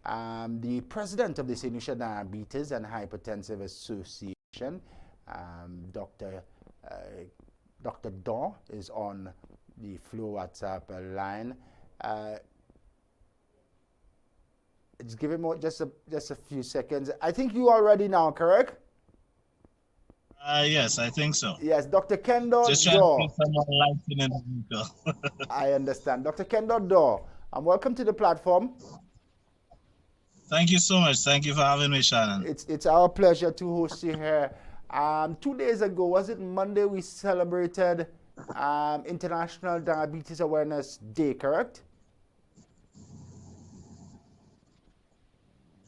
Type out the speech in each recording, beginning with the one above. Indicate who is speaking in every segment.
Speaker 1: the president of the St.Lucia Diabetes and Hypertensive Association, Dr. Dr. Dorh, is on the Flow WhatsApp line. Just give him just a few seconds. I think you are ready now, correct?
Speaker 2: Yes, I think so.
Speaker 1: Yes, Dr. Kedhma
Speaker 2: Just trying
Speaker 1: Dorh.
Speaker 2: to get someone lighting in the vehicle.
Speaker 1: I understand. Dr. Kedhma Dorh, and welcome to the platform.
Speaker 2: Thank you so much. Thank you for having me, Shannon.
Speaker 1: It's our pleasure to host you here. 2 days ago, was it Monday, we celebrated International Diabetes Awareness Day, correct?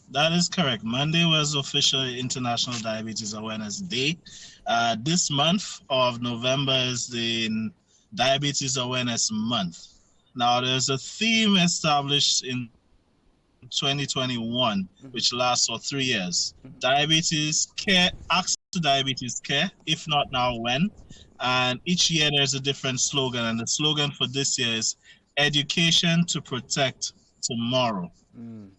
Speaker 2: That is correct. Monday was officially International Diabetes Awareness Day. This month of November is the Diabetes Awareness Month. Now, there's a theme established in 2021, which lasts for 3 years. Diabetes care, access to diabetes care, if not now, when? And each year there's a different slogan, and the slogan for this year is Education to Protect Tomorrow.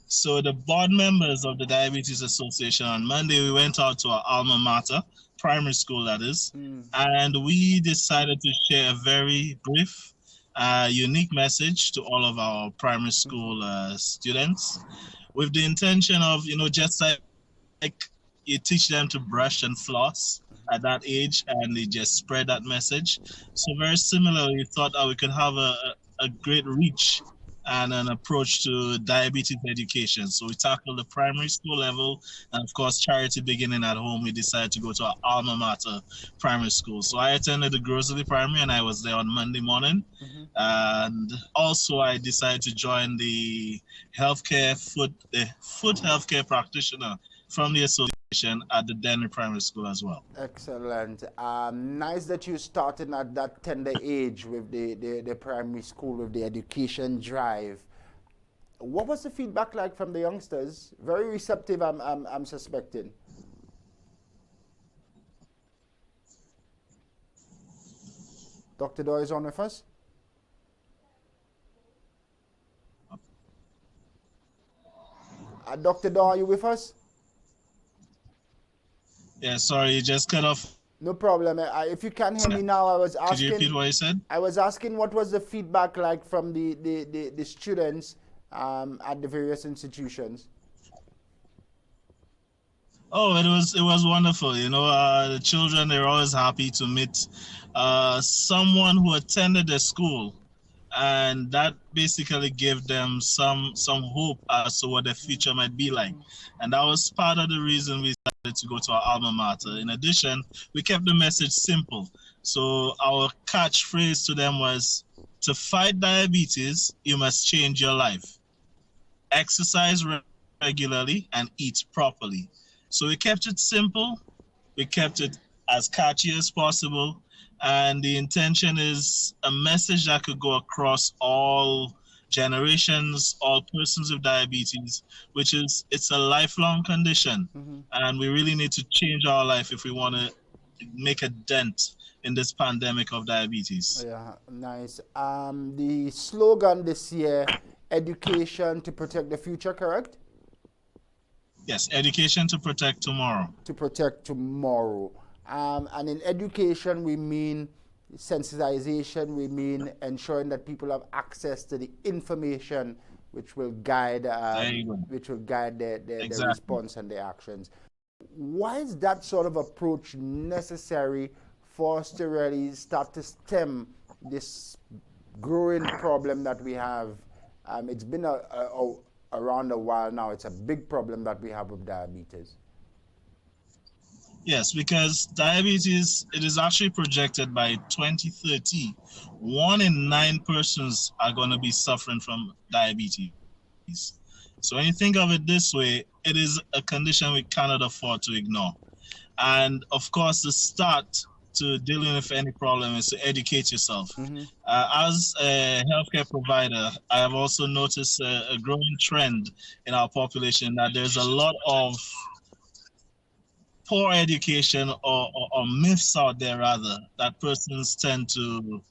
Speaker 2: So the board members of the Diabetes Association, on Monday, we went out to our alma mater, primary school that is, and we decided to share a very brief, unique message to all of our primary school students, with the intention of, just like you teach them to brush and floss at that age, and they just spread that message. So very similarly, we thought that we could have a great reach and an approach to diabetes education. So we tackled the primary school level, and of course, charity beginning at home. We decided to go to our alma mater primary school. So I attended the Grocery Primary, and I was there on Monday morning. And also I decided to join the foot healthcare practitioner from the association at the Denny Primary School as well.
Speaker 1: Excellent. Nice that you started at that tender age with the primary school, with the education drive. What was the feedback like from the youngsters? Very receptive, I'm suspecting. Dr. Dorh is on with us? Dr. Dorh, are you with us?
Speaker 2: Yeah, sorry, you just cut off.
Speaker 1: No problem. If you can hear me now, I was asking.
Speaker 2: Could you repeat what you said?
Speaker 1: I was asking what was the feedback like from the students at the various institutions.
Speaker 2: Oh, it was wonderful. The children, they're always happy to meet someone who attended their school, and that basically gave them some hope as to what their future might be like. And that was part of the reason we decided to go to our alma mater. In addition, we kept the message simple. So our catchphrase to them was, to fight diabetes, you must change your life. Exercise regularly and eat properly. So we kept it simple. We kept it as catchy as possible. And the intention is a message that could go across all generations, all persons with diabetes, which is, it's a lifelong condition. And we really need to change our life if we want to make a dent in this pandemic of diabetes.
Speaker 1: Yeah, nice. The slogan this year, education to protect the future, correct?
Speaker 2: Yes, education to protect tomorrow.
Speaker 1: To protect tomorrow. And in education, we mean sensitization, we mean ensuring that people have access to the information which will guide their response and their actions. Why is that sort of approach necessary for us to really start to stem this growing problem that we have? It's been around a while now. It's a big problem that we have with diabetes.
Speaker 2: Yes, because diabetes, it is actually projected by 2030, 1 in 9 persons are going to be suffering from diabetes. So when you think of it this way, it is a condition we cannot afford to ignore. And of course, the start to dealing with any problem is to educate yourself. As a healthcare provider, I have also noticed a growing trend in our population that there's a lot of poor education or myths out there, rather, that persons tend to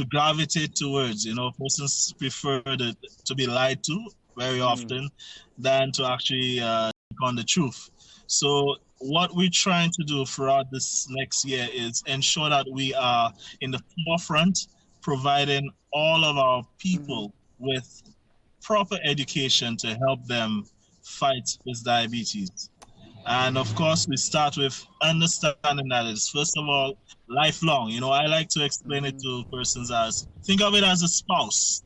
Speaker 2: gravitate towards. Persons prefer to be lied to very often than to actually take on the truth. So what we're trying to do throughout this next year is ensure that we are in the forefront, providing all of our people with proper education to help them fight this diabetes. And of course, we start with understanding that it's first of all lifelong. You know, I like to explain it to persons as think of it as a spouse,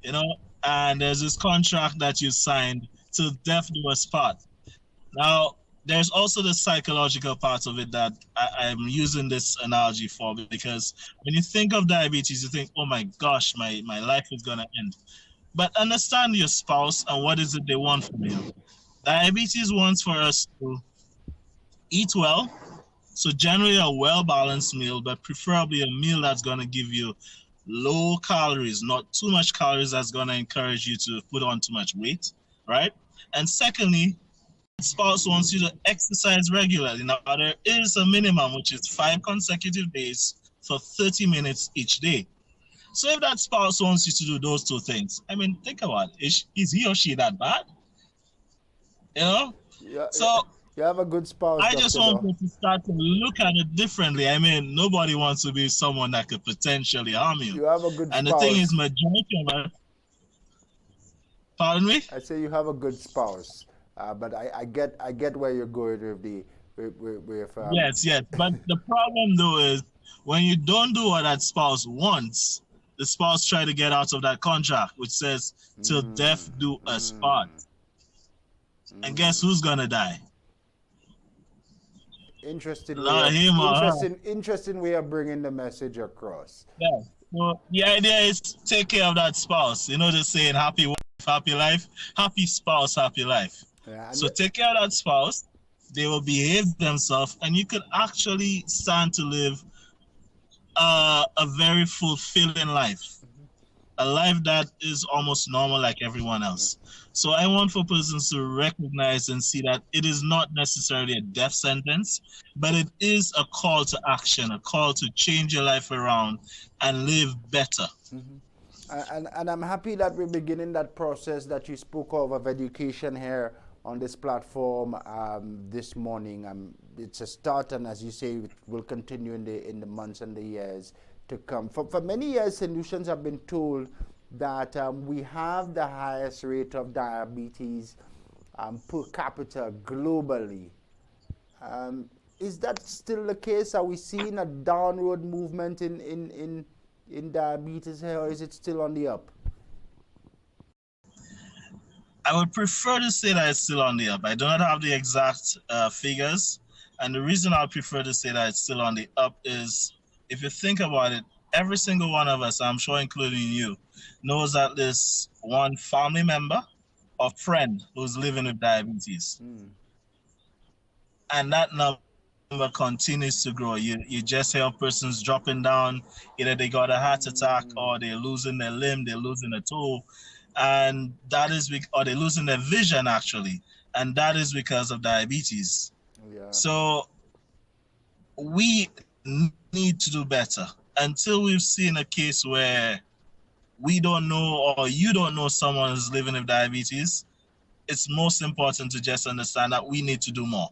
Speaker 2: you know, and there's this contract that you signed till death do us part. Now, there's also the psychological part of it that I'm using this analogy for, because when you think of diabetes, you think, oh my gosh, my life is going to end. But understand your spouse and what is it they want from you. Diabetes wants for us to eat well, so generally a well-balanced meal, but preferably a meal that's going to give you low calories, not too much calories that's going to encourage you to put on too much weight, right? And secondly, spouse wants you to exercise regularly. Now, there is a minimum, which is 5 consecutive days for 30 minutes each day. So if that spouse wants you to do those two things, I mean, think about it. Is he or she that bad? You know?
Speaker 1: Yeah,
Speaker 2: so
Speaker 1: you have a good spouse.
Speaker 2: I just want you to start to look at it differently. I mean, nobody wants to be someone that could potentially harm you.
Speaker 1: You have a good
Speaker 2: and
Speaker 1: spouse.
Speaker 2: The thing is, majority of us. Pardon me?
Speaker 1: I say you have a good spouse, but I get where you're going with the with
Speaker 2: Yes. But the problem though is when you don't do what that spouse wants, the spouse try to get out of that contract, which says till death do us part. And guess who's gonna die?
Speaker 1: Interesting way of bringing the message across.
Speaker 2: Yeah. So the idea is take care of that spouse. You know the saying, happy wife, happy life, happy spouse, happy life. Yeah, so take care of that spouse, they will behave themselves, and you could actually stand to live a very fulfilling life. A life that is almost normal like everyone else. So I want for persons to recognize and see that it is not necessarily a death sentence, but it is a call to action, a call to change your life around and live better.
Speaker 1: And I'm happy that we're beginning that process that you spoke of education here on this platform this morning. It's a start, and as you say, it will continue in the months and the years to come. For many years, St. Lucians have been told that we have the highest rate of diabetes per capita globally. Is that still the case? Are we seeing a downward movement in diabetes here, or is it still on the up?
Speaker 2: I would prefer to say that it's still on the up. I do not have the exact figures, and the reason I prefer to say that it's still on the up is, if you think about it, every single one of us, I'm sure including you, knows that there's one family member or friend who's living with diabetes. And that number continues to grow. You just hear persons dropping down, either they got a heart attack or they're losing their limb, they're losing a toe, and that is or they're losing their vision actually, and that is because of diabetes. So we need to do better. Until we've seen a case where we don't know or you don't know someone who's living with diabetes, it's most important to just understand that we need to do more.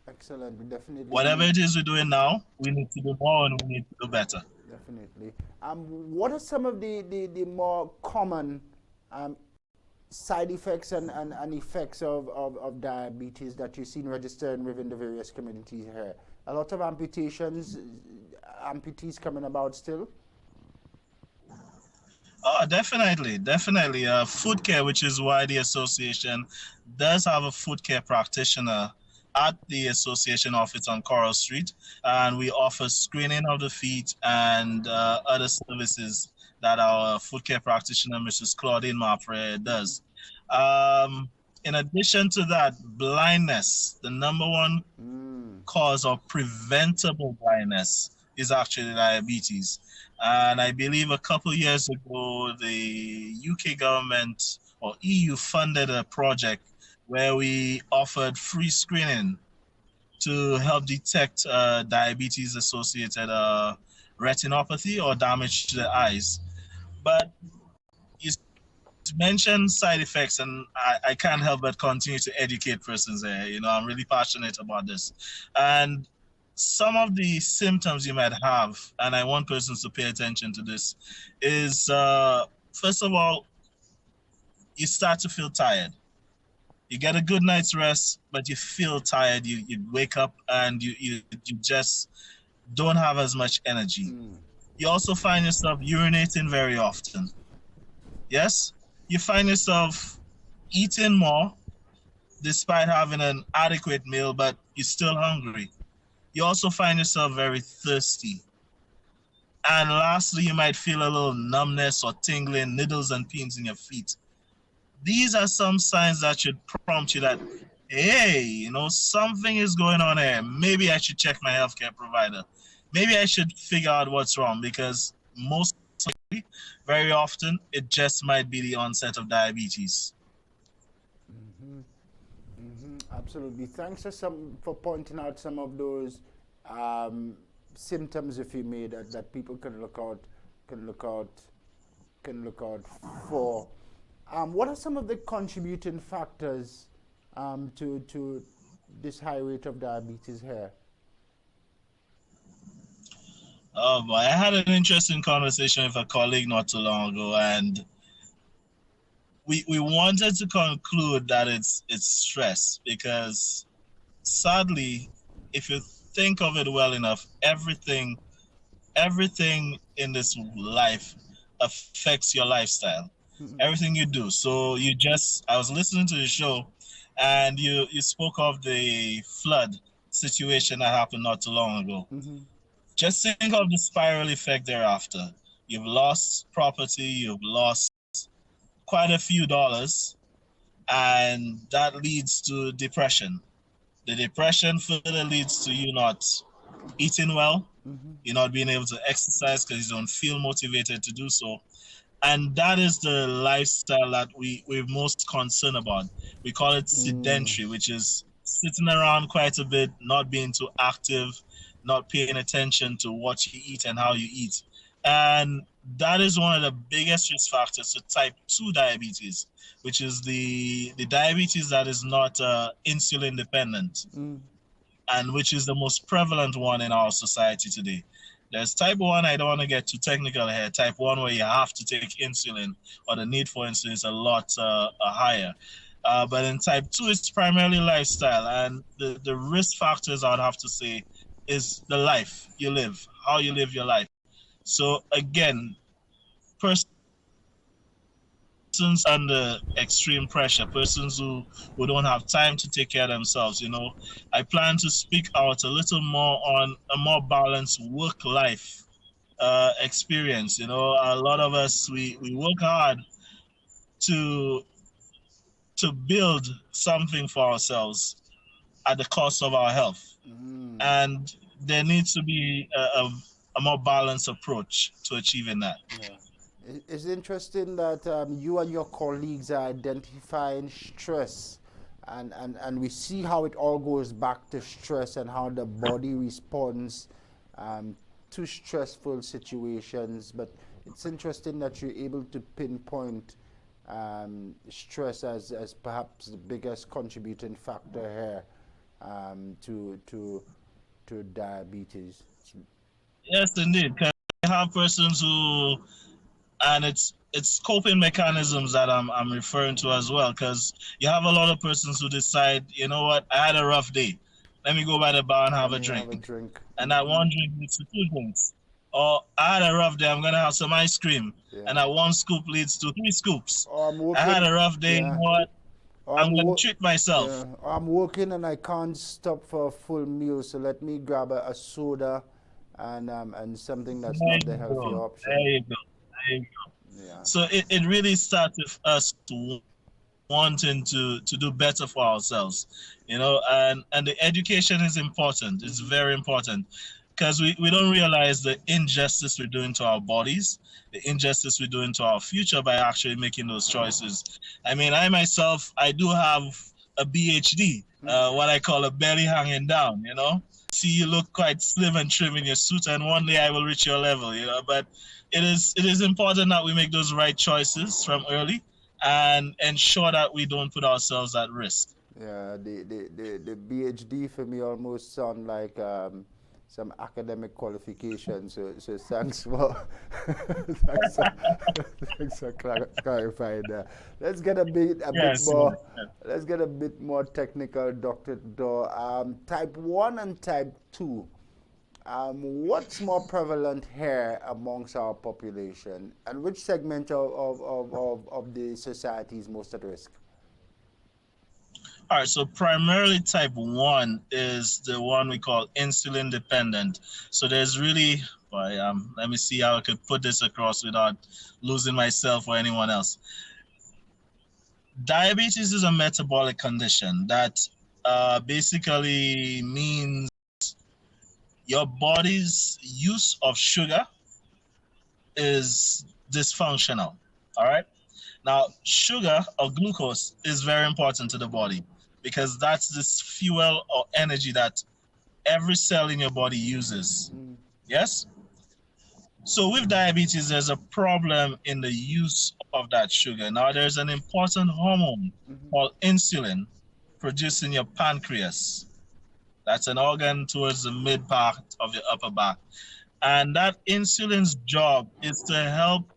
Speaker 1: Excellent. We definitely.
Speaker 2: Whatever it is we're doing now, we need to do more and we need to do better.
Speaker 1: Definitely. What are some of the more common side effects and effects of diabetes that you've seen registering within the various communities here? A lot of amputees coming about still?
Speaker 2: Oh, definitely. Food care, which is why the association does have a food care practitioner at the association office on Coral Street, and we offer screening of the feet and other services that our food care practitioner, Mrs. Claudine Mapre, does. In addition to that, blindness, the number one cause of preventable blindness is actually diabetes. And I believe a couple of years ago, the UK government or EU funded a project where we offered free screening to help detect diabetes-associated retinopathy or damage to the eyes. But it's mentioned side effects, and I can't help but continue to educate persons there. You know, I'm really passionate about this. And some of the symptoms you might have, and I want persons to pay attention to this, is first of all, you start to feel tired. You get a good night's rest, but you feel tired. You wake up and you just don't have as much energy. You also find yourself urinating very often. Yes? You find yourself eating more despite having an adequate meal, but you're still hungry. You also find yourself very thirsty. And lastly, you might feel a little numbness or tingling, needles and pins in your feet. These are some signs that should prompt you that, hey, you know, something is going on here. Maybe I should check my healthcare provider. Maybe I should figure out what's wrong, because most likely, very often, it just might be the onset of diabetes.
Speaker 1: Absolutely. Thanks for pointing out some of those symptoms, if you may, that people can look out for. What are some of the contributing factors to this high rate of diabetes here?
Speaker 2: Oh boy, I had an interesting conversation with a colleague not too long ago, and we wanted to conclude that it's stress, because sadly, if you think of it well enough, everything in this life affects your lifestyle. Everything you do. So I was listening to the show, and you spoke of the flood situation that happened not too long ago. Just think of the spiral effect thereafter. You've lost property, you've lost quite a few dollars, and that leads to depression. The depression further leads to you not eating well, you're not being able to exercise because you don't feel motivated to do so. And that is the lifestyle that we're most concerned about. We call it sedentary, which is sitting around quite a bit, not being too active, not paying attention to what you eat and how you eat. And that is one of the biggest risk factors to type 2 diabetes, which is the diabetes that is not insulin dependent, and which is the most prevalent one in our society today. There's type 1, I don't want to get too technical here, type 1 where you have to take insulin, or the need for insulin is a lot higher. But in type 2, it's primarily lifestyle, and the risk factors, I'd have to say, is the life you live, how you live your life. So again, persons under extreme pressure, persons who don't have time to take care of themselves, you know, I plan to speak out a little more on a more balanced work-life experience. You know, a lot of us, we work hard to build something for ourselves at the cost of our health. And there needs to be a more balanced approach to achieving that.
Speaker 1: Yeah. It's interesting that you and your colleagues are identifying stress, and we see how it all goes back to stress and how the body responds to stressful situations. But it's interesting that you're able to pinpoint stress as perhaps the biggest contributing factor here to diabetes.
Speaker 2: Yes, indeed. Because you have persons who, and it's coping mechanisms that I'm referring to as well, because you have a lot of persons who decide, you know what, I had a rough day, let me go by the bar and have a drink. And that one drink leads to 2 drinks. Or I had a rough day, I'm going to have some ice cream. And that 1 scoop leads to 3 scoops. I had a rough day, you know what, I'm going to treat myself.
Speaker 1: I'm working and I can't stop for a full meal, so let me grab a soda and something that's not the healthy option.
Speaker 2: There you go. Yeah. So it really starts with us wanting to do better for ourselves, you know, and the education is important. It's very important, because we don't realize the injustice we're doing to our bodies, the injustice we're doing to our future by actually making those choices. I mean, I myself, I do have a BHD, what I call a belly hanging down, you know. See, you look quite slim and trim in your suit, and one day I will reach your level, you know. But it is important that we make those right choices from early, and ensure that we don't put ourselves at risk.
Speaker 1: Yeah, the BHD for me almost sound like some academic qualification. So thanks for thanks for, thanks for clarifying that. Let's get a bit
Speaker 2: Yes,
Speaker 1: more.
Speaker 2: yes.
Speaker 1: Let's get a bit more technical, Dr. Dorh. Type 1 and type 2. What's more prevalent here amongst our population, and which segment of the society is most at risk?
Speaker 2: All right, so primarily type 1 is the one we call insulin dependent. So there's really, let me see how I could put this across without losing myself or anyone else. Diabetes is a metabolic condition that basically means your body's use of sugar is dysfunctional, all right? Now, sugar or glucose is very important to the body because that's this fuel or energy that every cell in your body uses. Yes? So with diabetes, there's a problem in the use of that sugar. Now, there's an important hormone called insulin produced in your pancreas. That's an organ towards the mid part of your upper back. And that insulin's job is to help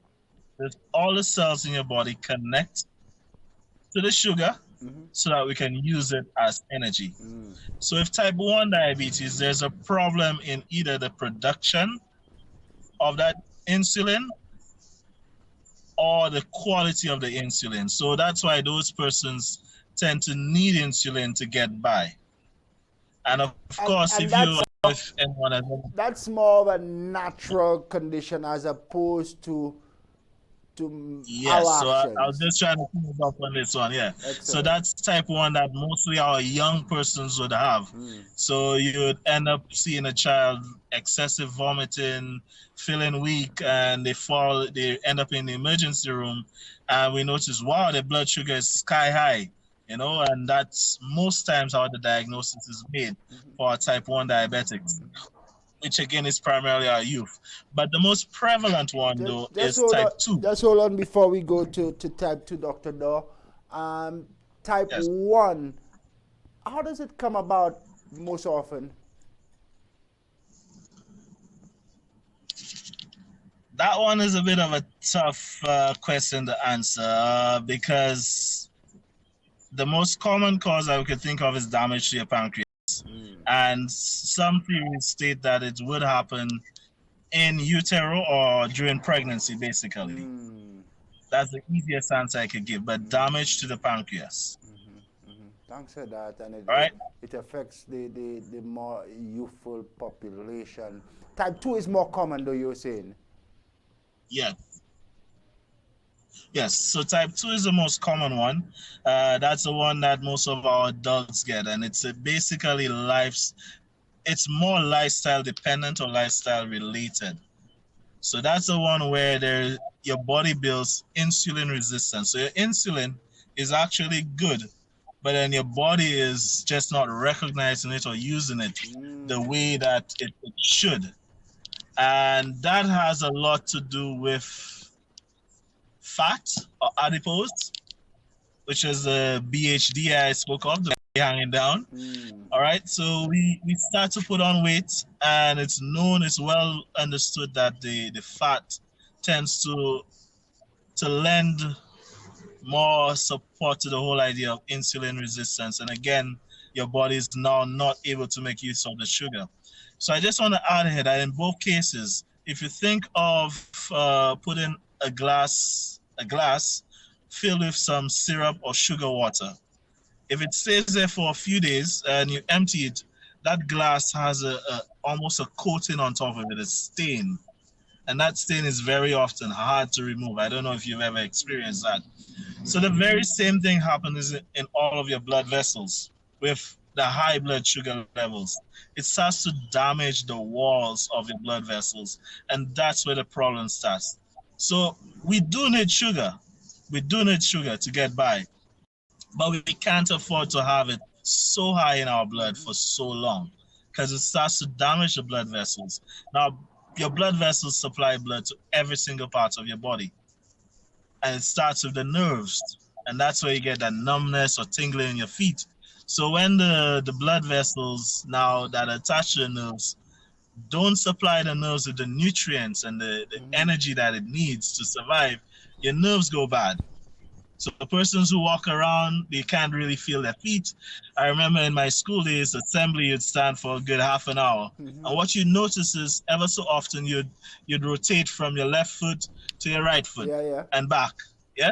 Speaker 2: with all the cells in your body connect to the sugar so that we can use it as energy. So if type 1 diabetes, there's a problem in either the production of that insulin or the quality of the insulin. So that's why those persons tend to need insulin to get by. And of course, if anyone has...
Speaker 1: That's more of a natural condition as opposed to
Speaker 2: yes, so
Speaker 1: I
Speaker 2: was just trying to think up on this one, yeah. Excellent. So that's type 1 that mostly our young persons would have. So you would end up seeing a child excessive vomiting, feeling weak, and they end up in the emergency room, and we notice, wow, their blood sugar is sky high, you know, and that's most times how the diagnosis is made for our type 1 diabetics, which again is primarily our youth. But the most prevalent one, is type 2.
Speaker 1: Just hold on before we go to type 2, Dr. Dorh. Type 1, how does it come about most often?
Speaker 2: That one is a bit of a tough question to answer because the most common cause I could think of is damage to your pancreas. And some theories state that it would happen in utero or during pregnancy, basically. That's the easiest answer I could give, but damage to the pancreas.
Speaker 1: Thanks for that. And it affects the more youthful population. Type 2 is more common, though, you're saying?
Speaker 2: Yes. Yes, so type 2 is the most common one. That's the one that most of our adults get, and it's basically it's more lifestyle dependent or lifestyle related. So that's the one where your body builds insulin resistance. So your insulin is actually good, but then your body is just not recognizing it or using it the way that it should. And that has a lot to do with fat or adipose, which is the BHD I spoke of, the hanging down. All right, so we start to put on weight, and it's well understood that the fat tends to lend more support to the whole idea of insulin resistance. And again, your body is now not able to make use of the sugar. So I just want to add here that in both cases, if you think of putting a glass filled with some syrup or sugar water, if it stays there for a few days and you empty it, that glass has almost a coating on top of it, a stain. And that stain is very often hard to remove. I don't know if you've ever experienced that. So the very same thing happens in all of your blood vessels with the high blood sugar levels. It starts to damage the walls of your blood vessels, and that's where the problem starts. So we do need sugar. We do need sugar to get by, but we can't afford to have it so high in our blood for so long because it starts to damage the blood vessels. Now, your blood vessels supply blood to every single part of your body, and it starts with the nerves. and that's where you get that numbness or tingling in your feet. So when the blood vessels now that attach to the nerves don't supply the nerves with the nutrients and the energy that it needs to survive, your nerves go bad. So the persons who walk around, they can't really feel their feet. I remember in my school days, assembly, you'd stand for a good half an hour. And what you notice is ever so often you'd rotate from your left foot to your right foot and back. Yeah?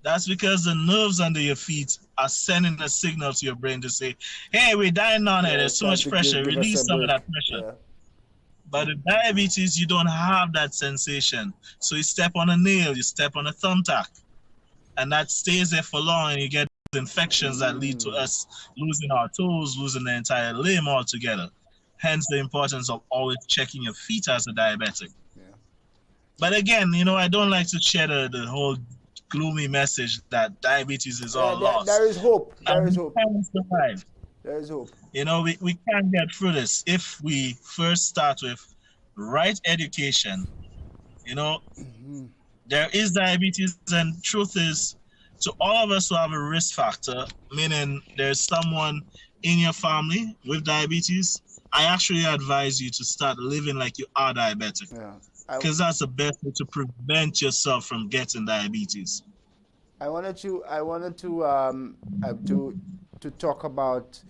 Speaker 2: That's because the nerves under your feet are sending a signal to your brain to say, hey, we're dying on it. There's too much pressure. Release some of that pressure.
Speaker 1: Yeah.
Speaker 2: But with diabetes, you don't have that sensation. So you step on a nail, you step on a thumbtack, and that stays there for long, and you get infections that lead to us losing our toes, losing the entire limb altogether. Hence the importance of always checking your feet as a diabetic.
Speaker 1: Yeah.
Speaker 2: But again, you know, I don't like to share the whole gloomy message that diabetes is all lost.
Speaker 1: There is hope. There is hope.
Speaker 2: There is hope. You know, we can get through this if we first start with right education. You know, there is diabetes, and truth is, to all of us who have a risk factor, meaning there's someone in your family with diabetes, I actually advise you to start living like you are diabetic.
Speaker 1: Yeah.
Speaker 2: Because that's the best way to prevent yourself from getting diabetes.
Speaker 1: I wanted to talk about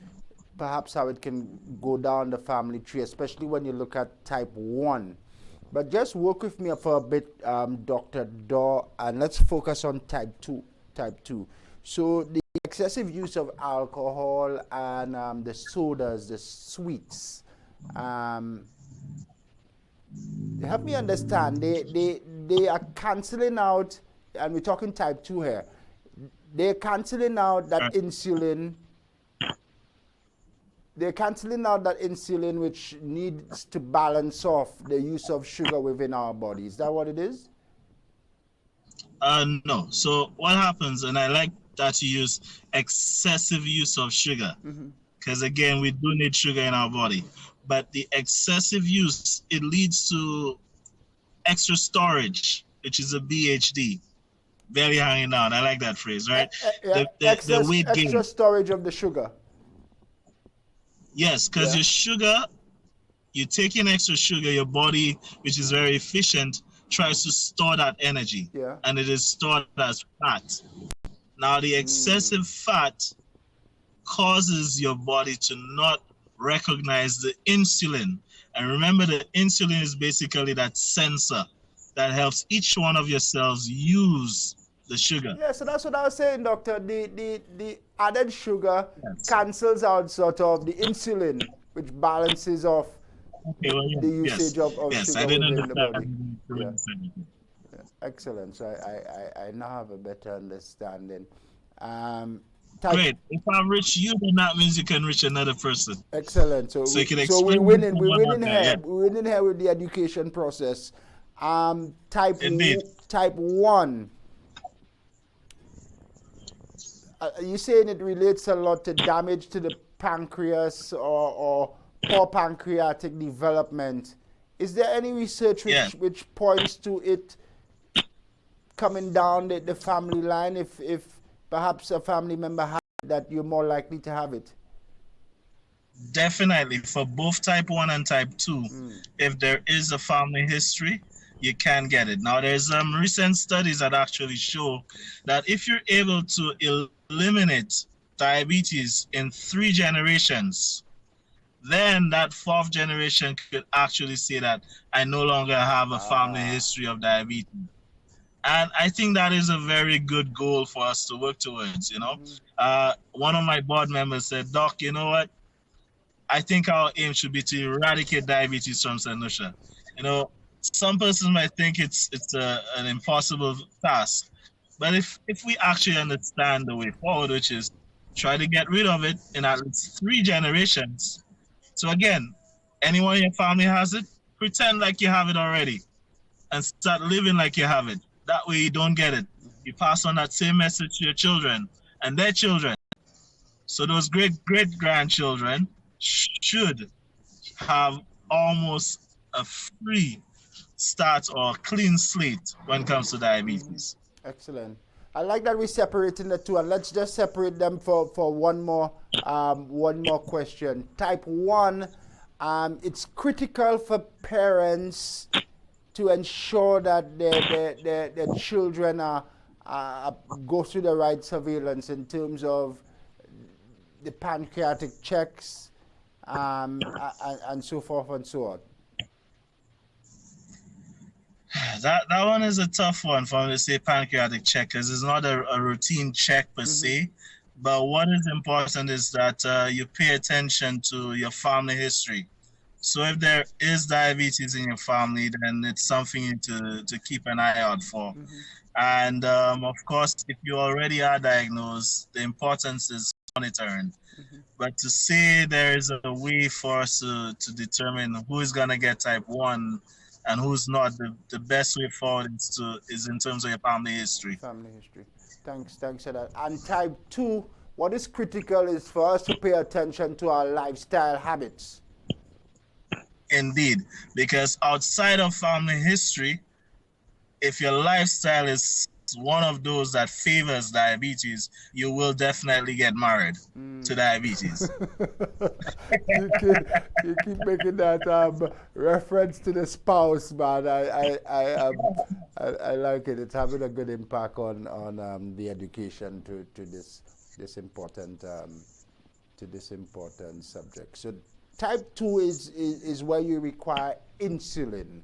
Speaker 1: perhaps how it can go down the family tree, especially when you look at type 1. But just work with me for a bit, Dr. Dorh, and let's focus on type 2. So the excessive use of alcohol and the sodas, the sweets, help me understand. They are canceling out, and we're talking type 2 here. They're canceling out that insulin. They're canceling out that insulin, which needs to balance off the use of sugar within our body. Is that what it is?
Speaker 2: No. So what happens, and I like that you use excessive use of sugar, because again, we do need sugar in our body. But the excessive use, it leads to extra storage, which is a BHD, belly hanging down. I like that phrase, right? The weight gain.
Speaker 1: Extra storage of the sugar.
Speaker 2: Yes, because your sugar, you take in extra sugar, your body, which is very efficient, tries to store that energy.
Speaker 1: Yeah.
Speaker 2: And it is stored as fat. Now, the excessive fat causes your body to not recognize the insulin. And remember, the insulin is basically that sensor that helps each one of your cells use the sugar.
Speaker 1: Yeah, so that's what I was saying, doctor. The added sugar cancels out sort of the insulin, which balances off the usage of sugar within the body. Yeah. Excellent. So I now have a better understanding.
Speaker 2: Great. If I reach you, then that means you can reach another person.
Speaker 1: Excellent. So we're winning. We're winning here. Yeah. We're winning here with the education process. Type 1. You're saying it relates a lot to damage to the pancreas or poor pancreatic development. Is there any research which points to it coming down the family line? If perhaps a family member has it, that you're more likely to have it?
Speaker 2: Definitely. For both type 1 and type 2, if there is a family history, you can get it. Now, there's recent studies that actually show that if you're able to eliminate diabetes in 3 generations, then that 4th generation could actually say that I no longer have a family history of diabetes. And I think that is a very good goal for us to work towards, you know. One of my board members said, Doc, you know what? I think our aim should be to eradicate diabetes from St. Lucia. You know, some persons might think it's an impossible task. But if we actually understand the way forward, which is try to get rid of it in at least 3 generations. So again, anyone in your family has it, pretend like you have it already and start living like you have it. That way you don't get it. You pass on that same message to your children and their children. So those great-grandchildren should have almost a free start or clean slate when it comes to diabetes.
Speaker 1: Excellent. I like that we're separating the two, and let's just separate them for one more question. Type 1, it's critical for parents to ensure that their children go through the right surveillance in terms of the pancreatic checks and so forth and so on.
Speaker 2: That one is a tough one for me to say pancreatic check, because it's not a routine check per se. But what is important is that you pay attention to your family history. So if there is diabetes in your family, then it's something you need to keep an eye out for. And of course, if you already are diagnosed, the importance is monitoring. But to say there is a way for us to determine who is going to get type 1 and who's not, the best way forward is in terms of your family history.
Speaker 1: Family history. Thanks for that. And type 2, what is critical is for us to pay attention to our lifestyle habits.
Speaker 2: Indeed, because outside of family history, if your lifestyle is one of those that favors diabetes, you will definitely get married to diabetes.
Speaker 1: you keep making that reference to the spouse, man. I like it. It's having a good impact on the education to this important subject. So type 2 is where you require insulin.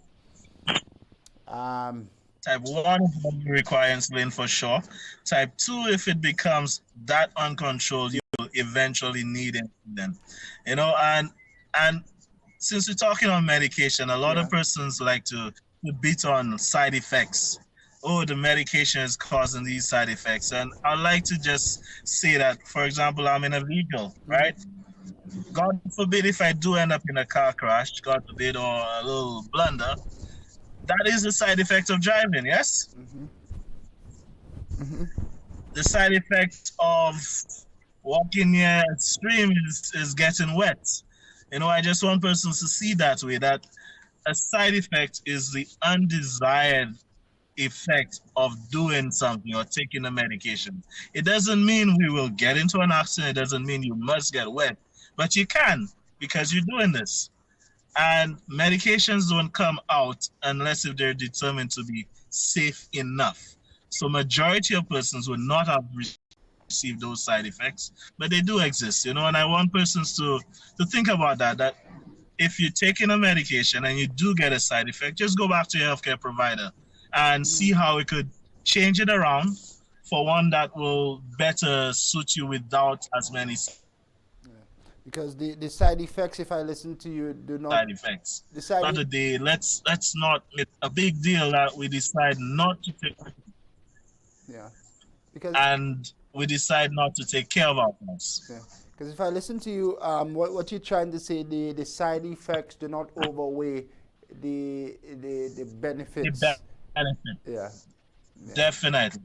Speaker 2: Type 1 is when you require insulin for sure. Type 2, if it becomes that uncontrolled, you will eventually need insulin. You know, and since we're talking on medication, a lot of persons like to beat on side effects. Oh, the medication is causing these side effects. And I'd like to just say that, for example, I'm in a vehicle, right? God forbid if I do end up in a car crash, God forbid, or a little blunder, that is a side effect of driving, yes? The side effect of walking near a stream is getting wet. You know, I just want persons to see that way, that a side effect is the undesired effect of doing something or taking a medication. It doesn't mean we will get into an accident. It doesn't mean you must get wet, but you can, because you're doing this. And medications don't come out unless if they're determined to be safe enough. So majority of persons will not have received those side effects, but they do exist, you know, and I want persons to think about that if you're taking a medication and you do get a side effect, just go back to your healthcare provider and see how we could change it around for one that will better suit you without as many.
Speaker 1: Because the side effects, if I listen to you, do not...
Speaker 2: Side effects. Another day, let's not make a big deal that we decide not to take...
Speaker 1: Yeah. Because...
Speaker 2: And we decide not to take care of ourselves.
Speaker 1: Yeah. Because if I listen to you, what you're trying to say, the side effects do not outweigh the benefits.
Speaker 2: The benefit.
Speaker 1: Yeah.
Speaker 2: Definitely.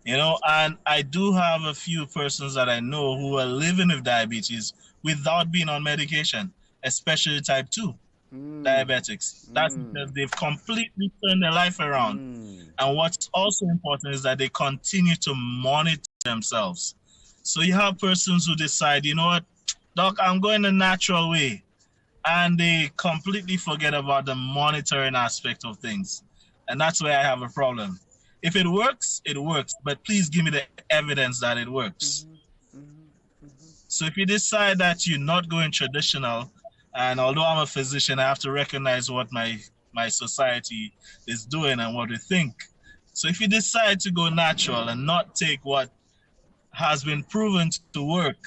Speaker 2: You know, and I do have a few persons that I know who are living with diabetes without being on medication, especially type 2 diabetics. That's because they've completely turned their life around. And what's also important is that they continue to monitor themselves. So you have persons who decide, you know what, doc, I'm going the natural way. And they completely forget about the monitoring aspect of things. And that's where I have a problem. If it works, it works. But please give me the evidence that it works. So if you decide that you're not going traditional, and although I'm a physician, I have to recognize what my society is doing and what we think. So if you decide to go natural and not take what has been proven to work,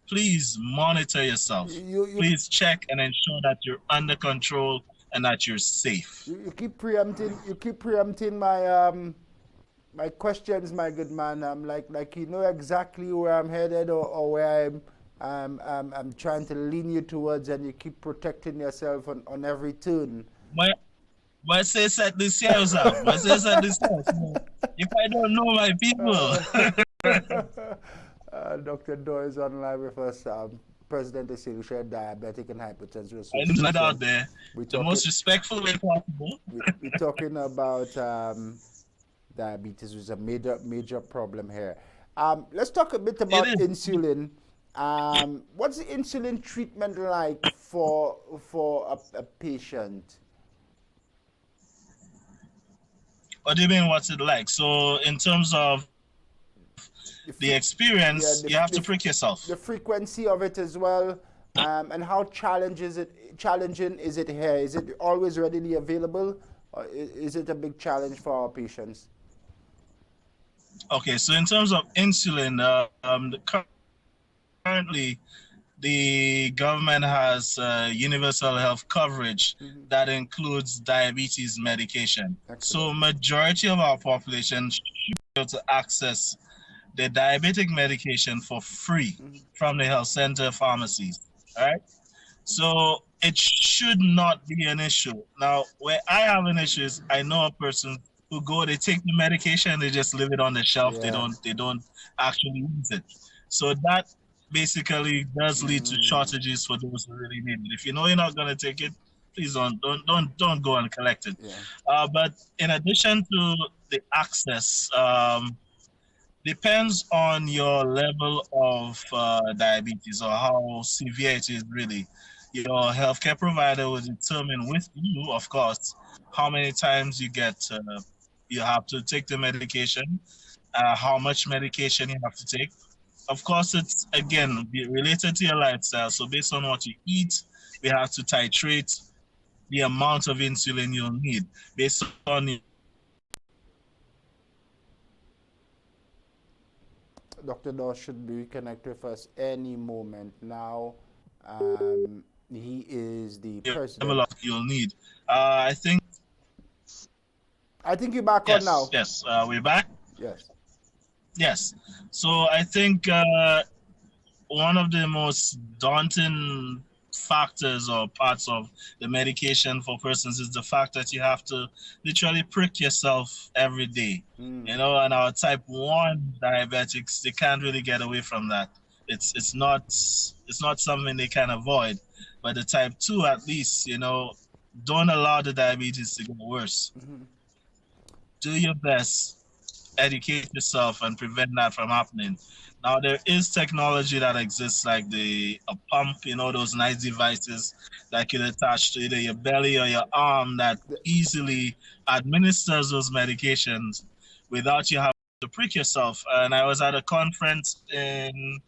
Speaker 2: please monitor yourself. Please check and ensure that you're under control and that you're safe.
Speaker 1: You keep preempting my my questions, my good man. I'm like you know exactly where I'm headed or where I'm trying to lean you towards, and you keep protecting yourself on every turn.
Speaker 2: But say that this year, sir. But say that this year. If I don't know my people.
Speaker 1: Dr. Dorh is online with us. President of St.Lucia Diabetic and Hypertension
Speaker 2: I need that out there. The most respectful way possible.
Speaker 1: We're talking about diabetes, which is a major problem here. Let's talk a bit
Speaker 2: It
Speaker 1: about
Speaker 2: is.
Speaker 1: insulin. What's the insulin treatment like for a patient?
Speaker 2: What do you mean, what's it like? So in terms of the experience, you have to prick yourself.
Speaker 1: The frequency of it as well, and how challenging is it here? Is it always readily available, or is it a big challenge for our patients?
Speaker 2: Okay, so in terms of insulin, currently the government has universal health coverage that includes diabetes medication.
Speaker 1: Excellent.
Speaker 2: So majority of our population should be able to access the diabetic medication for free from the health center pharmacies. All right. So it should not be an issue. Now, where I have an issue is I know a person who they take the medication, they just leave it on the shelf.
Speaker 1: Yeah.
Speaker 2: They don't actually use it. So that basically does lead to shortages for those who really need it. If you know you're not gonna take it, please don't go and collect it.
Speaker 1: Yeah.
Speaker 2: But in addition to the access, depends on your level of diabetes or how severe it is really. Your healthcare provider will determine with you, of course, how many times you have to take the medication, how much medication you have to take. Of course, it's, again, related to your lifestyle. So based on what you eat, we have to titrate the amount of insulin you'll need based on
Speaker 1: Dr. Dorh should be reconnected with us any moment now. He is the president.
Speaker 2: You'll need. I think
Speaker 1: you're back on now.
Speaker 2: Yes, we're back.
Speaker 1: Yes.
Speaker 2: Yes. So I think one of the most daunting factors or parts of the medication for persons is the fact that you have to literally prick yourself every day. You know, and our type 1 diabetics, they can't really get away from that. It's not something they can avoid. But the type 2, at least, you know, don't allow the diabetes to get worse. Do your best, educate yourself, and prevent that from happening. Now, there is technology that exists, like a pump, you know, those nice devices that can attach to either your belly or your arm that easily administers those medications without you having to prick yourself. And I was at a conference in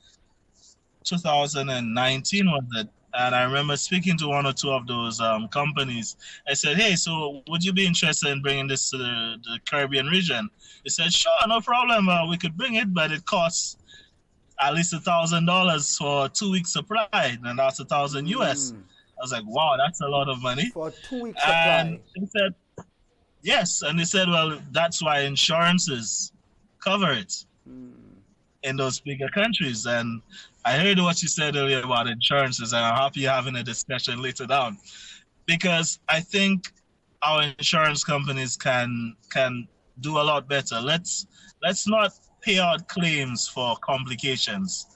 Speaker 2: 2019, was it? And I remember speaking to one or two of those companies. I said, hey, so would you be interested in bringing this to the Caribbean region? They said, sure, no problem. We could bring it, but it costs at least $1,000 for 2 weeks supply, and that's $1,000 US. I was like, wow, that's a lot of money.
Speaker 1: For 2 weeks supply.
Speaker 2: And they said, yes. And they said, well, that's why insurances cover it in those bigger countries. And I heard what you said earlier about insurances, and I'm happy you're having a discussion later down, because I think our insurance companies can do a lot better. Let's not pay out claims for complications.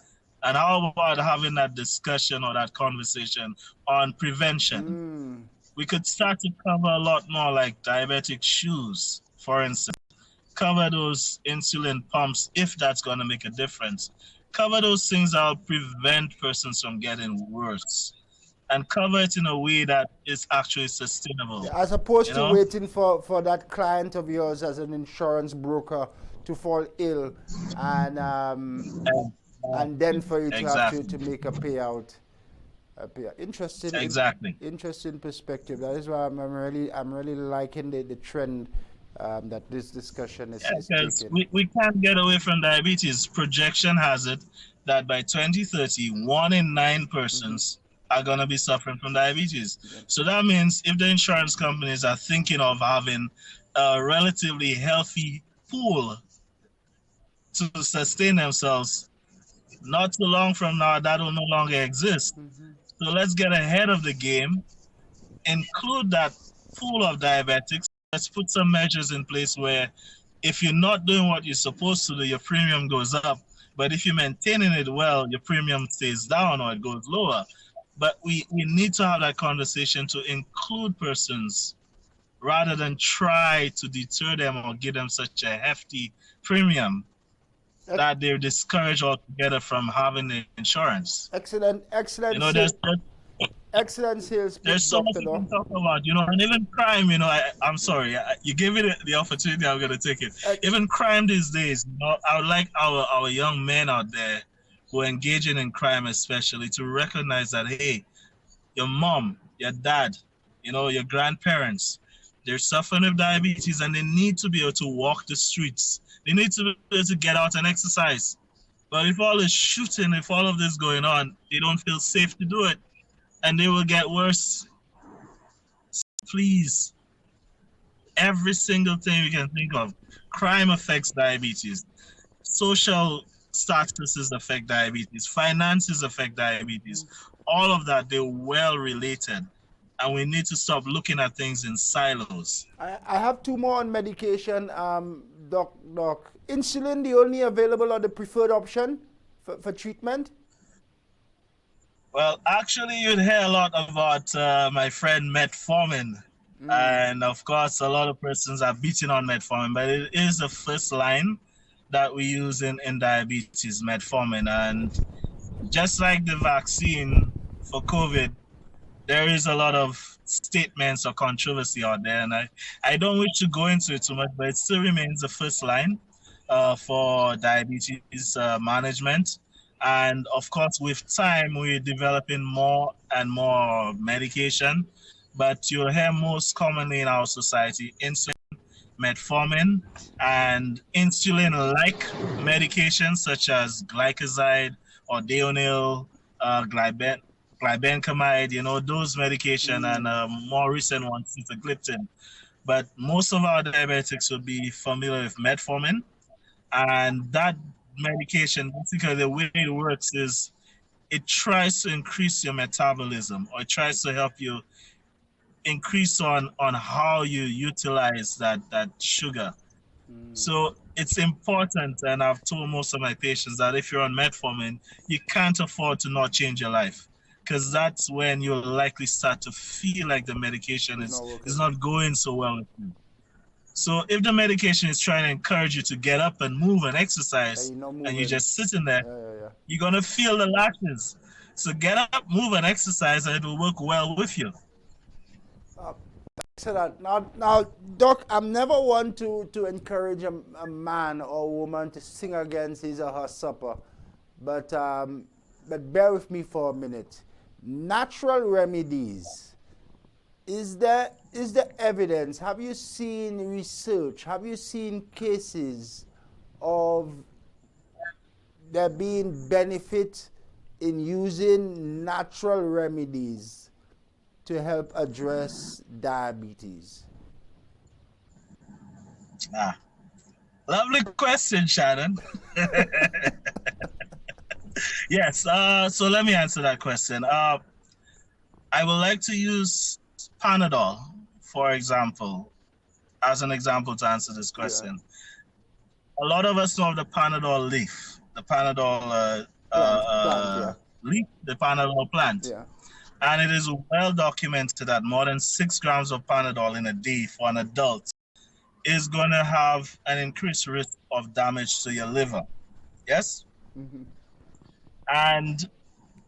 Speaker 2: And how about having that discussion or that conversation on prevention? We could start to cover a lot more, like diabetic shoes, for instance. Cover those insulin pumps if that's going to make a difference. Cover those things that will prevent persons from getting worse. And cover it in a way that is actually sustainable.
Speaker 1: As opposed to waiting for that client of yours as an insurance broker to fall ill and then for you to have to make a payout. Interesting.
Speaker 2: Exactly.
Speaker 1: Interesting perspective. That is why I'm really liking the trend that this discussion is taking.
Speaker 2: We can't get away from diabetes. Projection has it that by 2030, 1 in 9 persons are going to be suffering from diabetes. So that means if the insurance companies are thinking of having a relatively healthy pool to sustain themselves, not too long from now, that will no longer exist. So let's get ahead of the game, include that pool of diabetics. Let's put some measures in place where if you're not doing what you're supposed to do, your premium goes up. But if you're maintaining it well, your premium stays down or it goes lower. But we need to have that conversation to include persons rather than try to deter them or give them such a hefty premium that they're discouraged altogether from having the insurance.
Speaker 1: Excellent, excellent.
Speaker 2: You know, there's
Speaker 1: excellent sales.
Speaker 2: There's so much you can talk about, you know, and even crime, you know, I'm sorry, you give me the opportunity, I'm going to take it. Even crime these days, you know, I would like our young men out there who are engaging in crime especially to recognize that, hey, your mom, your dad, you know, your grandparents, they're suffering with diabetes and they need to be able to walk the streets. They need to be able to get out and exercise. But if all this shooting, if all of this going on, they don't feel safe to do it. And they will get worse. Please, every single thing you can think of, crime affects diabetes. Social statuses affect diabetes. Finances affect diabetes. All of that, they're well related. And we need to stop looking at things in silos.
Speaker 1: I have two more on medication, Doc. Insulin, the only available or the preferred option for treatment?
Speaker 2: Well, actually, you'd hear a lot about my friend metformin. And of course, a lot of persons are beating on metformin, but it is the first line that we use in diabetes, metformin. And just like the vaccine for COVID, there is a lot of statements or controversy out there. And I don't wish to go into it too much, but it still remains the first line for diabetes management. And of course, with time, we're developing more and more medication. But you'll hear most commonly in our society insulin, metformin, and insulin-like medications such as glycoside or Deonil, glibenclamide, you know, those medication, and more recent ones, sitagliptin. But most of our diabetics will be familiar with metformin, and that medication, basically the way it works is it tries to increase your metabolism, or it tries to help you increase on how you utilize that sugar. So it's important, and I've told most of my patients that if you're on metformin, you can't afford to not change your life, because that's when you'll likely start to feel like the medication is not going so well with you. So if the medication is trying to encourage you to get up and move and exercise, and you're just sitting there, you're going to feel the lashes. So get up, move, and exercise, and it will work well with you.
Speaker 1: Excellent. Now, Doc, I'm never one to encourage a man or woman to sing against his or her supper, but bear with me for a minute. Natural remedies. Is there evidence? Have you seen research? Have you seen cases of there being benefit in using natural remedies to help address diabetes?
Speaker 2: Lovely question, Shannon. Yes, so let me answer that question. I would like to use Panadol, for example, as an example to answer this question. A lot of us know the Panadol leaf, the Panadol leaf, the Panadol plant. And it is well documented that more than 6 grams of Panadol in a day for an adult is going to have an increased risk of damage to your liver. Yes? And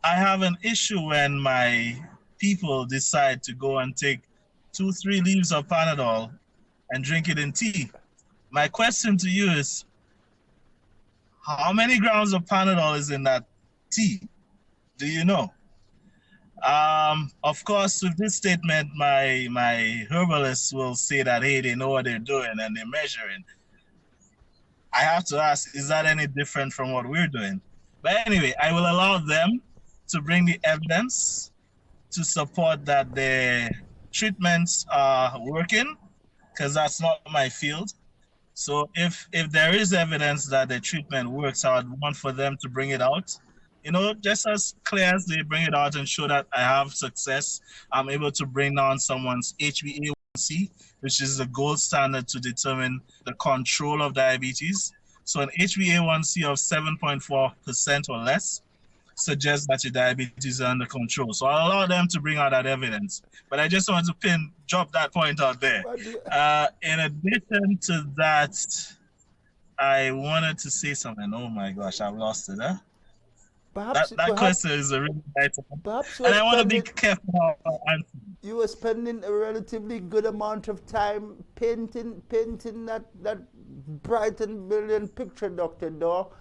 Speaker 2: I have an issue when my people decide to go and take 2-3 leaves of Panadol and drink it in tea. My question to you is, how many grams of Panadol is in that tea? Do you know? Of course, with this statement, my herbalists will say that, hey, they know what they're doing and they're measuring. I have to ask, is that any different from what we're doing? But anyway, I will allow them to bring the evidence to support that the treatments are working, because that's not my field. So if there is evidence that the treatment works, I would want for them to bring it out. You know, just as clear as they bring it out and show that I have success, I'm able to bring down someone's HbA1c, which is the gold standard to determine the control of diabetes. So an HbA1c of 7.4% or less suggests that your diabetes is under control. So I'll allow them to bring out that evidence. But I just want to drop that point out there. In addition to that, I wanted to say something. Oh my gosh, I've lost it. Huh? That question is a really nice one.
Speaker 1: Perhaps
Speaker 2: and I want to be careful how I answer.
Speaker 1: You were spending a relatively good amount of time painting that bright and brilliant picture, Dr. Dorh.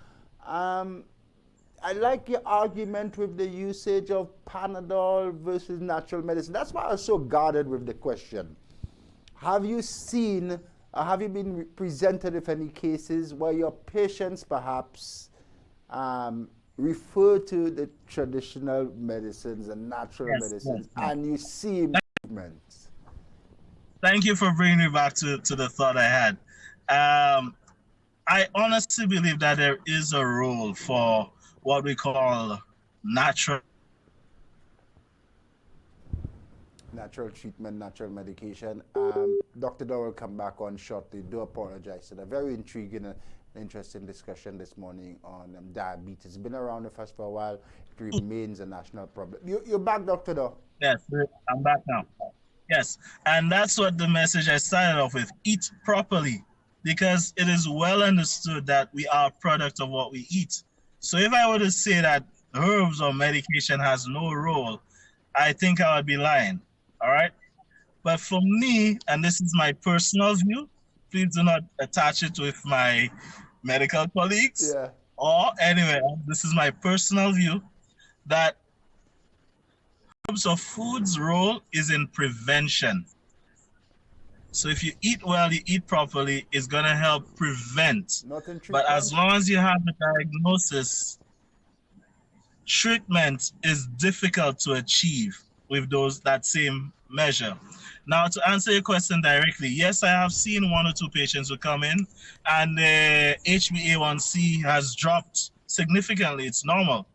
Speaker 1: I like your argument with the usage of Panadol versus natural medicine. That's why I was so guarded with the question. Have you seen, or have you been presented with any cases where your patients perhaps refer to the traditional medicines and natural medicines, and you see improvements?
Speaker 2: Thank you for bringing me back to the thought I had. I honestly believe that there is a role for what we call natural
Speaker 1: treatment, natural medication. Dr. Dorh will come back on shortly. Do apologize. It's a very intriguing and interesting discussion this morning on diabetes. It's been around with us for a while. It remains a national problem. You're back, Dr. Dorh?
Speaker 2: Yes, I'm back now. Yes, and that's what the message I started off with. Eat properly, because it is well understood that we are a product of what we eat. So if I were to say that herbs or medication has no role, I think I would be lying, all right? But for me, and this is my personal view, please do not attach it with my medical colleagues.
Speaker 1: Yeah.
Speaker 2: Or anyway, this is my personal view, that herbs or food's role is in prevention. So if you eat well, you eat properly, it's going to help prevent. But as long as you have the diagnosis, treatment is difficult to achieve with that same measure. Now, to answer your question directly, yes, I have seen 1 or 2 patients who come in and the HbA1c has dropped significantly. It's normal.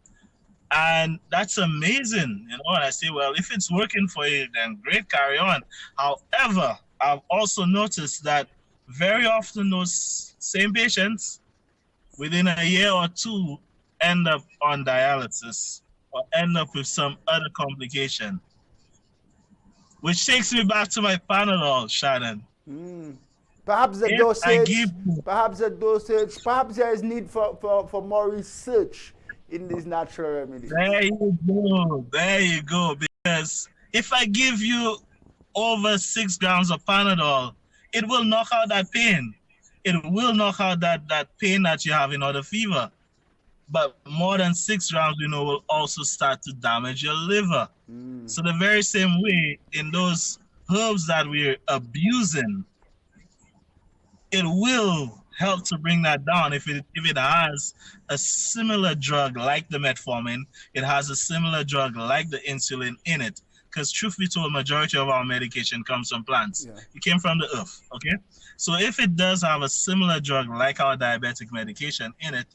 Speaker 2: And that's amazing, you know, and I say, well, if it's working for you, then great, carry on. However, I've also noticed that very often those same patients, within a year or 2, end up on dialysis or end up with some other complication. Which takes me back to my Panadol, Shannon.
Speaker 1: Perhaps the dosage, perhaps there is need for more research in these natural remedies.
Speaker 2: There you go. Because if I give you over 6 grams of Panadol, it will knock out that pain. It will knock out that pain that you have in other fever. But more than 6 grams, you know, will also start to damage your liver. So the very same way in those herbs that we're abusing, it will help to bring that down if it has a similar drug like the metformin, it has a similar drug like the insulin in it. Because truth be told, majority of our medication comes from plants. Yeah. It came from the earth, okay? So if it does have a similar drug like our diabetic medication in it,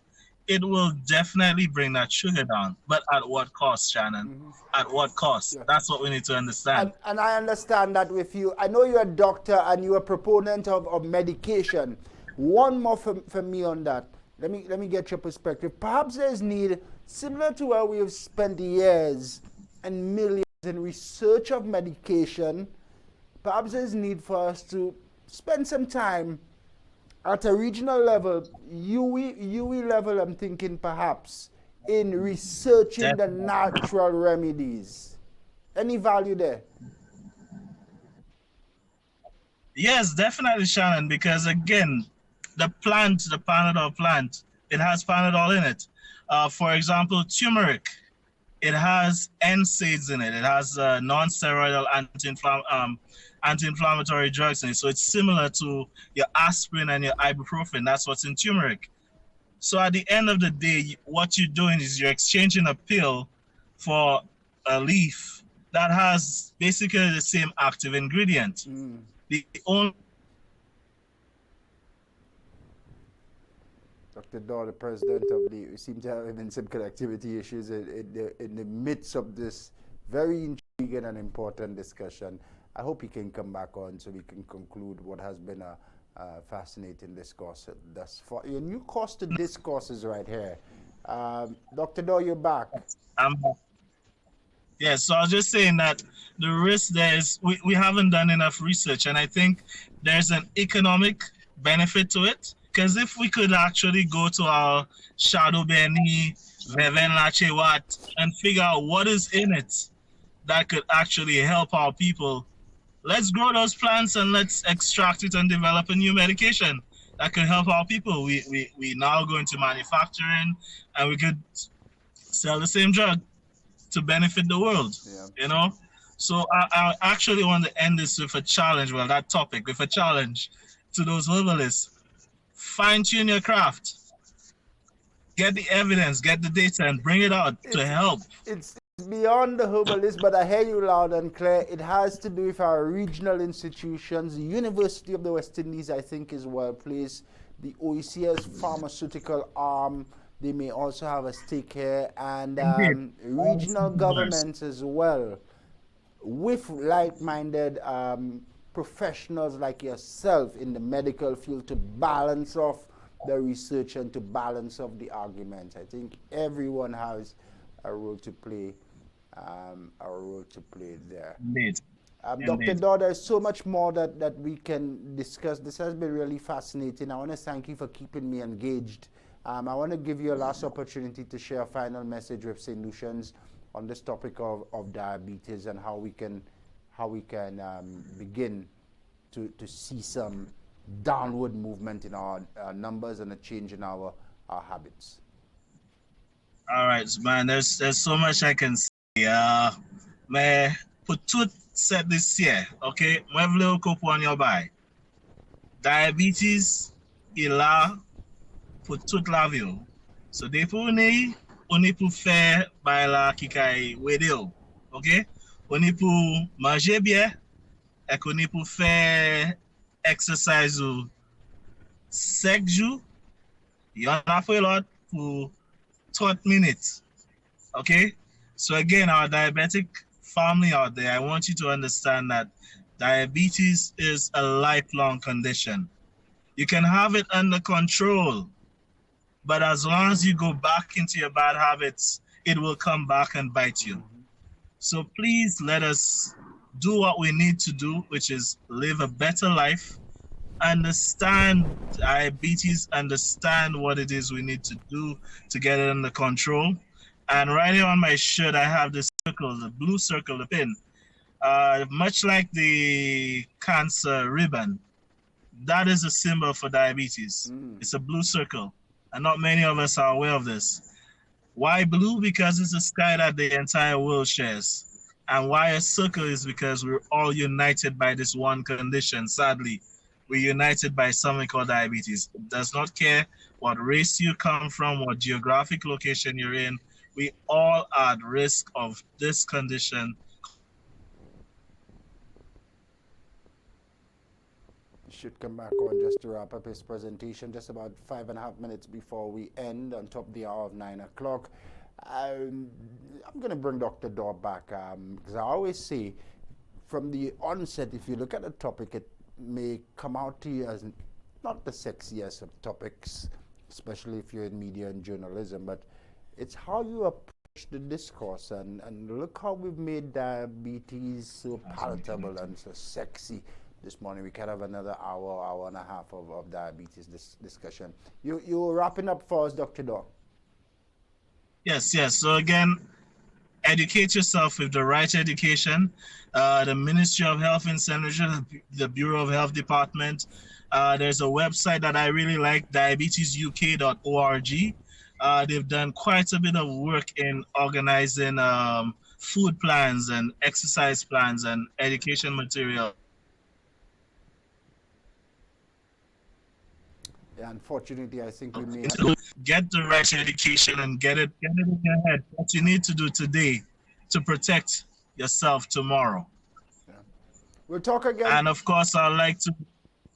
Speaker 2: it will definitely bring that sugar down. But at what cost, Shannon? At what cost? Yeah. That's what we need to understand.
Speaker 1: And I understand that with you. I know you're a doctor and you're a proponent of medication. One more for me on that. Let me get your perspective. Perhaps there's need, similar to where we have spent years and millions in research of medication, perhaps there's need for us to spend some time at a regional level, UE level, I'm thinking perhaps, in researching the natural remedies. Any value there?
Speaker 2: Yes, definitely, Shannon, because again, the Panadol plant, it has Panadol in it. For example, turmeric, it has NSAIDs in it. It has non-steroidal anti-inflammatory drugs in it. So it's similar to your aspirin and your ibuprofen. That's what's in turmeric. So at the end of the day, what you're doing is you're exchanging a pill for a leaf that has basically the same active ingredient. The only
Speaker 1: Dr. Dorh, the president of we seem to have even some connectivity issues in the midst of this very intriguing and important discussion. I hope he can come back on so we can conclude what has been a fascinating discourse thus far. Your new course to discourses right here Dr. Dorh, you're back.
Speaker 2: I'm Yeah, so I was just saying that the risk there is we haven't done enough research, and I think there's an economic benefit to it. Because if we could actually go to our Shadow Benny, Veven Lachewat, and figure out what is in it that could actually help our people, let's grow those plants and let's extract it and develop a new medication that could help our people. We now go into manufacturing, and we could sell the same drug to benefit the world, you know? So I actually want to end this with a challenge, well, that topic, with a challenge to those herbalists. Fine-tune your craft. Get the evidence, get the data, and bring it out to help.
Speaker 1: It's beyond the herbalist, but I hear you loud and clear. It has to do with our regional institutions. The University of the West Indies, I think, is well placed. The OECS pharmaceutical arm, they may also have a stake here, and regional governments as well, with like-minded professionals like yourself in the medical field to balance off the research and to balance off the arguments. I think everyone has a role to play, there.
Speaker 2: Indeed.
Speaker 1: Dr. Dorh, there's so much more that we can discuss. This has been really fascinating. I want to thank you for keeping me engaged. I want to give you a last opportunity to share a final message with St. Lucians on this topic of diabetes and how we can begin to see some downward movement in our numbers and a change in our habits.
Speaker 2: All right, man. There's so much I can say. Me put tout said this year, okay? Moi vle ou kopo an yo bay. Diabetes ila pour toute la vie. So depuis on est pour faire bay la ki kay wede yo, okay? On est pour manger bien et on est pour faire exercise 5 jours. Yon a fait lot pour 30 minutes. Okay? So again, our diabetic family out there, I want you to understand that diabetes is a lifelong condition. You can have it under control, but as long as you go back into your bad habits, it will come back and bite you. So please let us do what we need to do, which is live a better life, understand diabetes, understand what it is we need to do to get it under control. And right here on my shirt, I have this circle, the blue circle, the pin. Much like the cancer ribbon, that is a symbol for diabetes. It's a blue circle, and not many of us are aware of this. Why blue? Because it's a sky that the entire world shares. And why a circle is because we're all united by this one condition. Sadly, we're united by something called diabetes. It does not care what race you come from, what geographic location you're in. We all are at risk of this condition.
Speaker 1: Should come back on just to wrap up his presentation, just about 5.5 minutes before we end, on top of the hour of 9 o'clock. I'm going to bring Dr. Dorh back because I always say from the onset, if you look at the topic, it may come out to you as not the sexiest of topics, especially if you're in media and journalism, but it's how you approach the discourse, and look how we've made diabetes so palatable and so sexy. This morning we can have another hour and a half of diabetes discussion. You're wrapping up for us, Dr. Dorh.
Speaker 2: Yes. So again, educate yourself with the right education. The Ministry of Health in St. Lucia, the Bureau of Health Department. There's a website that I really like, diabetesuk.org. They've done quite a bit of work in organizing food plans and exercise plans and education material.
Speaker 1: Yeah, unfortunately, I think we may
Speaker 2: get the right education and get it in your head. What you need to do today to protect yourself tomorrow.
Speaker 1: Yeah. We'll talk again.
Speaker 2: And of course, I'd like to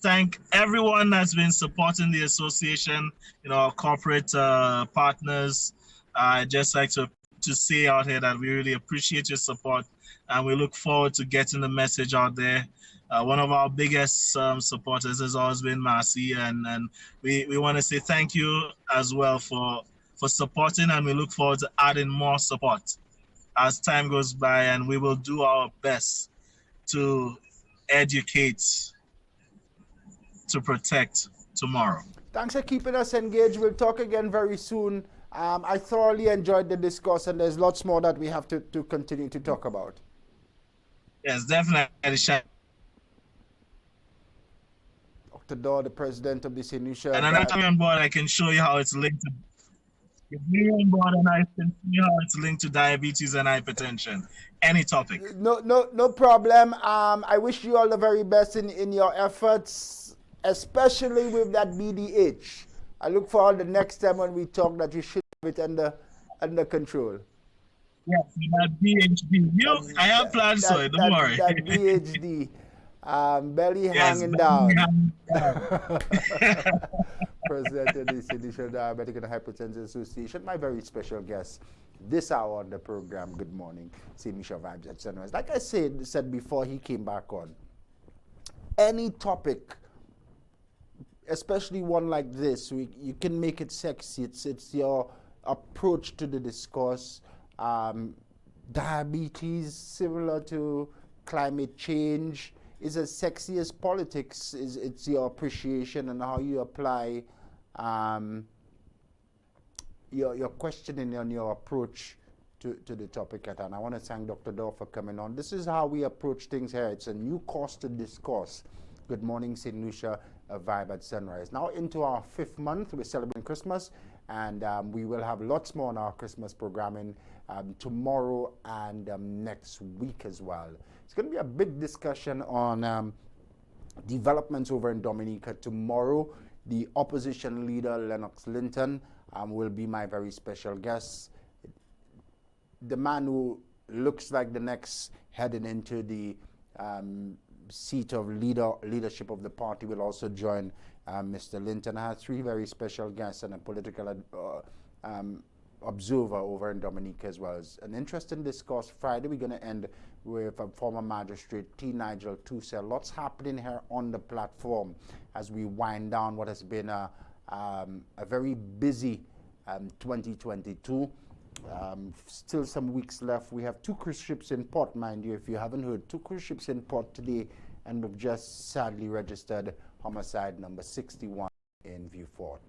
Speaker 2: thank everyone that's been supporting the association, our corporate partners. I'd just like to say out here that we really appreciate your support, and we look forward to getting the message out there. One of our biggest supporters has always been Marcy, and we want to say thank you as well for for supporting, and we look forward to adding more support as time goes by, and we will do our best to educate, to protect tomorrow.
Speaker 1: Thanks for keeping us engaged. We'll talk again very soon. I thoroughly enjoyed the discussion. There's lots more that we have to continue to talk about.
Speaker 2: Yes, definitely.
Speaker 1: Dr. Dorh, the president of the St.Lucia.
Speaker 2: And another time on board, I can show you how it's linked to. If you're on board, and I can show you how it's linked to diabetes and hypertension. Any topic.
Speaker 1: No problem. I wish you all the very best in your efforts, especially with that BDH. I look forward the next time when we talk that you should have it under control.
Speaker 2: Yes, that BHD. I have plans for it, don't worry.
Speaker 1: That BHD. Belly hanging down. President of the St.Lucia Diabetic and Hypertension Association, my very special guest this hour on the program. Good morning, St.Lucia Vibes at Sunrise. Like I said before he came back on, any topic, especially one like this, you can make it sexy. It's your approach to the discourse. Diabetes, similar to climate change, is as sexy as politics. It's your appreciation and how you apply your questioning and your approach to the topic at hand. I want to thank Dr. Dorh for coming on. This is how we approach things here. It's a new course to discourse. Good morning, St. Lucia, a vibe at sunrise. Now into our 5th month, we're celebrating Christmas, and we will have lots more on our Christmas programming tomorrow and next week as well. It's going to be a big discussion on developments over in Dominica. Tomorrow, the opposition leader, Lennox Linton, will be my very special guest. The man who looks like the next heading into the seat of leadership of the party will also join Mr. Linton. I have 3 very special guests and a political observer over in Dominica as well. It's an interesting discourse. Friday, we're going to end with a former magistrate, T. Nigel Tussell. Lots happening here on the platform as we wind down what has been a very busy 2022. Still some weeks left. We have 2 cruise ships in port, mind you, if you haven't heard. 2 cruise ships in port today, and we've just sadly registered homicide number 61 in Vieux Fort.